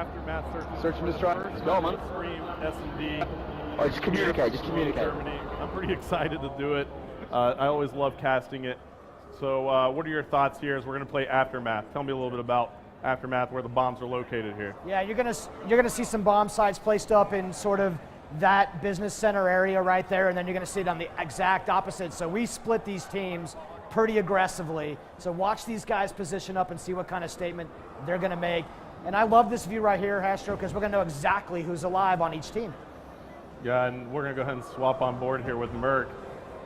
Aftermath Search and destroy. Let's go, man. Extreme S&D. Oh, just communicate. Just communicate. Germany. I'm pretty excited to do it. I always love casting it. So what are your thoughts here as we're going to play Aftermath? Tell me a little bit about Aftermath, where the bombs are located here. Yeah, you're gonna see some bomb sites placed up in sort of that business center area right there, and then you're gonna see it on the exact opposite. So we split these teams pretty aggressively. So watch these guys position up and see what kind of statement they're gonna make. And I love this view right here, Hastro, because we're gonna know exactly who's alive on each team. Yeah, and we're gonna go ahead and swap on board here with Merc.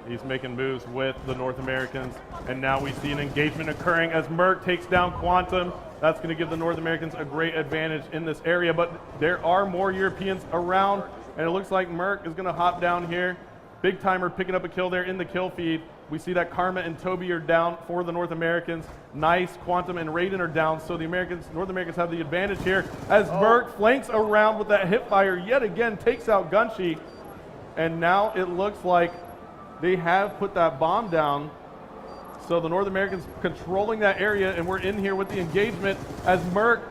He's making moves with the North Americans, and now we see an engagement occurring as Merc takes down Quantum. That's going to give the North Americans a great advantage in this area, but there are more Europeans around, and it looks like Merc is going to hop down here. Big Timer picking up a kill there in the kill feed. We see that Karma and Toby are down for the North Americans. Nice, Quantum and Raiden are down, so the North Americans have the advantage here as Merc flanks around with that hip fire yet again, takes out Gunshi, and now it looks like they have put that bomb down. So the North Americans controlling that area, and we're in here with the engagement as Merc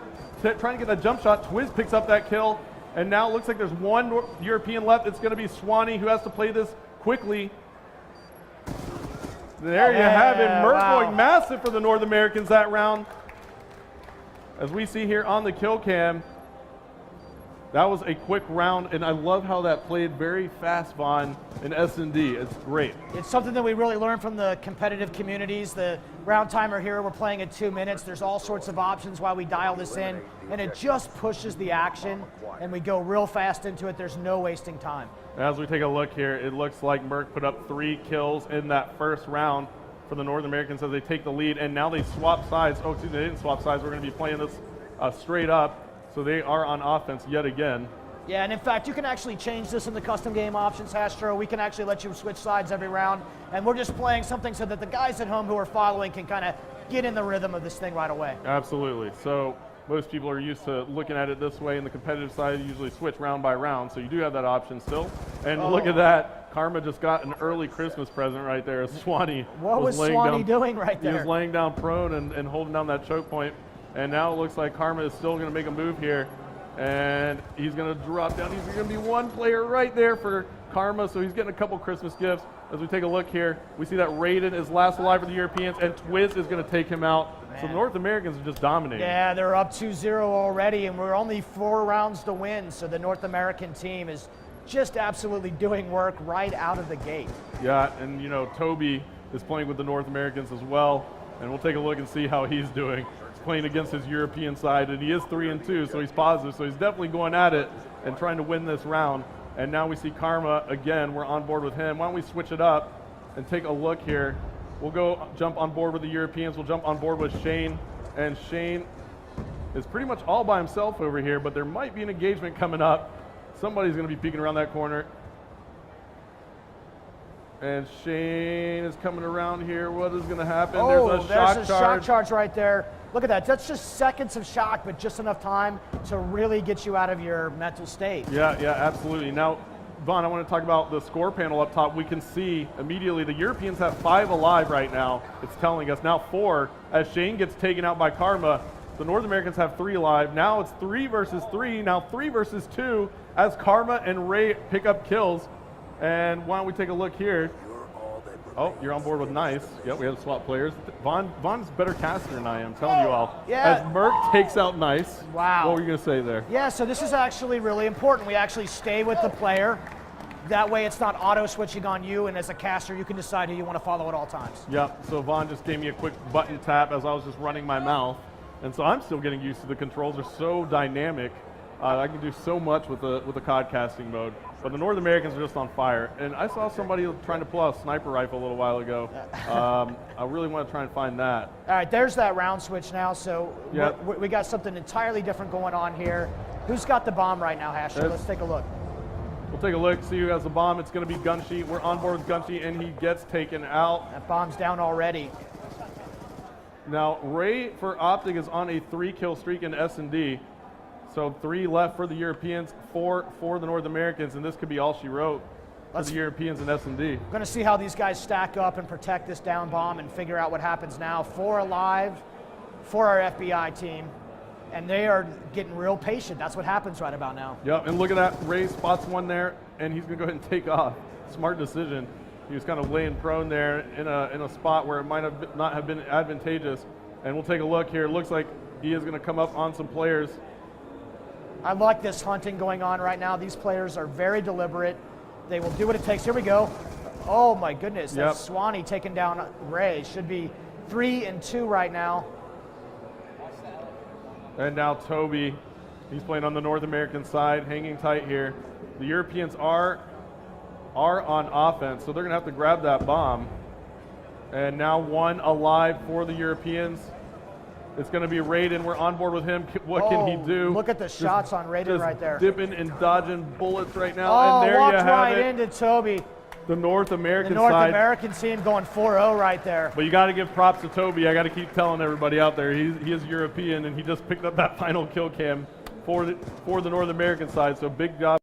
trying to get that jump shot. Twiz picks up that kill, and now it looks like there's one European left. It's going to be Swanee who has to play this quickly. There you have it. Merc going massive for the North Americans that round. As we see here on the kill cam, that was a quick round, and I love how that played very fast, Vaughn, in S&D. It's great. It's something that we really learned from the competitive communities. The round timer here, we're playing at 2 minutes. There's all sorts of options while we dial this in, and it just pushes the action, and we go real fast into it. There's no wasting time. As we take a look here, it looks like Merc put up 3 kills in that first round for the North Americans as they take the lead, and now they swap sides. Oh, excuse me, they didn't swap sides. We're going to be playing this straight up. So they are on offense yet again. Yeah, and in fact, you can actually change this in the custom game options, Hastro. We can actually let you switch sides every round, and we're just playing something so that the guys at home who are following can kind of get in the rhythm of this thing right away. Absolutely. So most people are used to looking at it this way. In the competitive side, you usually switch round by round, so you do have that option still. And look at that. Karma just got an early Christmas present right there. Swanee. What was Swanee doing right there? He was laying down prone and holding down that choke point. And now it looks like Karma is still going to make a move here. And he's going to drop down. He's going to be one player right there for Karma. So he's getting a couple Christmas gifts. As we take a look here, we see that Raiden is last alive for the Europeans, and Twiz is going to take him out. Man. So the North Americans are just dominating. Yeah, they're up 2-0 already, and we're only 4 rounds to win. So the North American team is just absolutely doing work right out of the gate. Yeah, and you know, Toby is playing with the North Americans as well. And we'll take a look and see how he's doing. Playing against his European side, and he is 3-2, so he's positive. So he's definitely going at it and trying to win this round. And now we see Karma again. We're on board with him. Why don't we switch it up and take a look here? We'll go jump on board with the Europeans. We'll jump on board with Shane, and Shane is pretty much all by himself over here. But there might be an engagement coming up. Somebody's going to be peeking around that corner. And Shane is coming around here. What is going to happen? Oh, there's a shock charge right there. Look at that. That's just seconds of shock, but just enough time to really get you out of your mental state. Yeah, absolutely. Now, Vaughn, I want to talk about the score panel up top. We can see immediately the Europeans have 5 alive right now. It's telling us now 4 as Shane gets taken out by Karma. The North Americans have 3 alive. Now it's 3 versus 3. Now 3 versus 2 as Karma and Ray pick up kills. And why don't we take a look here? Oh, you're on board with Nice. Yep, we have to swap players. Vaughn's better caster than I am, telling you all. Yeah. As Merc takes out Nice. Wow. What were you going to say there? Yeah, so this is actually really important. We actually stay with the player. That way it's not auto-switching on you, and as a caster, you can decide who you want to follow at all times. Yep, so Vaughn just gave me a quick button tap as I was just running my mouth. And so I'm still getting used to the controls. They're so dynamic. I can do so much with the COD casting mode. But the North Americans are just on fire. And I saw somebody trying to pull out a sniper rifle a little while ago. I really want to try and find that. All right, there's that round switch now. So yep. we got something entirely different going on here. Who's got the bomb right now, Hasher? Let's take a look. We'll take a look, see who has the bomb. It's going to be Gunshi. We're on board with Gunshi, and he gets taken out. That bomb's down already. Now, Ray for Optic is on a 3-kill streak in S&D. So 3 left for the Europeans, 4 for the North Americans, and this could be all she wrote for the Europeans in S&D. We're going to see how these guys stack up and protect this down bomb and figure out what happens now. 4 alive for our FBI team. and they are getting real patient. That's what happens right about now. Yep, and look at that. Ray spots one there, and he's going to go ahead and take off. Smart decision. He was kind of laying prone there in a spot where it might have not have been advantageous. And we'll take a look here. It looks like he is going to come up on some players. I like this hunting going on right now. These players are very deliberate. They will do what it takes. Here we go. Oh my goodness, Yep. that's Swanee taking down Ray. Should be 3-2 right now. And now Toby, he's playing on the North American side, hanging tight here. The Europeans are on offense, so they're going to have to grab that bomb. And now one alive for the Europeans. It's going to be Raiden. We're on board with him. What can he do? Look at the shots on Raiden right there. Dipping and dodging bullets right now. Oh, and there walked you have right it. into Toby. The North American The North side. American team going 4-0 right there. But you got to give props to Toby. I got to keep telling everybody out there, he is European, and he just picked up that final kill cam for the North American side. So big job.